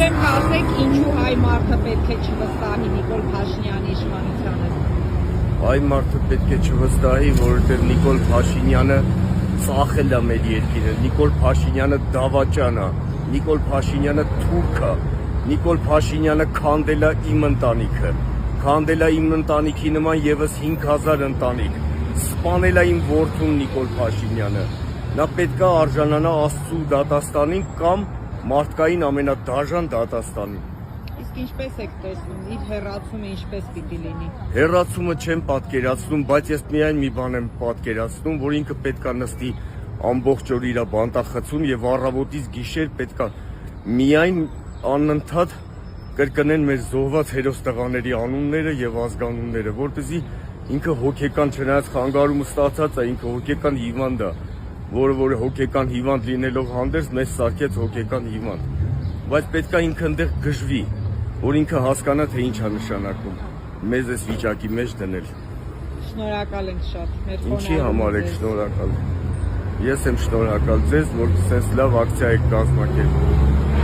Ուզում եմ ասեք, ինչու հայ մարդը պետք է չվստահի Նիկոլ Փաշինյանի իշխանությանը։ Հայ մարդը պետք է չվստահի, որովհետև Նիկոլ Փաշինյանը ծախել է մեր երկիրը, Նիկոլ Փաշինյանը դավաճան է, Նիկոլ Փաշինյանը թուրք է, Նիկոլ Փաշինյանը քանդել է իմ ընտանիքը, քանդել է իմ ընտանիքի նման եւս 5000 ընտանիք, սպանել է իմ որդուն Նիկոլ Փաշինյանը։ Նա պետք է արժանանա Աստծու դատաստանին կամ մարդկային ամենադաժան դատաստանին։ Իսկ ինչպես եք տեսնում, իր հեռացումը ինչպես պիտի լինի։ Հեռացումը չեմ պատկերացնում, բայց ես միայն մի բան եմ պատկերացնում, որ ինքը պետք է նստի ամբողջ օր իր բանտախցում եւ առավոտից գիշեր պետք է միայն անընդհատ կրկնեն մեր զոհված հերոս տղաների անունները եւ ազգանունները, որպեսզի ինքը հոգեկան չնայած խանգարումը ստացած է, ինքը հոգեկան հիվանդ է, որը հոգեկան հիվանդ լինելով հանդերձ մեզ սարքեց հոգեկան հիվանդ, բայց պետք է ինքը այնտեղ գժվի, որ ինքը հասկանա թե ինչ է նշանակում մեզ այս վիճակի մեջ դնել։ Շնորհակալ ենք շատ։ Մեր Ինչի համար եք շնորհակալ։ Ես եմ շնորհակալ ձեզ, որ sense լավ ակցիա եք կազմակերպել։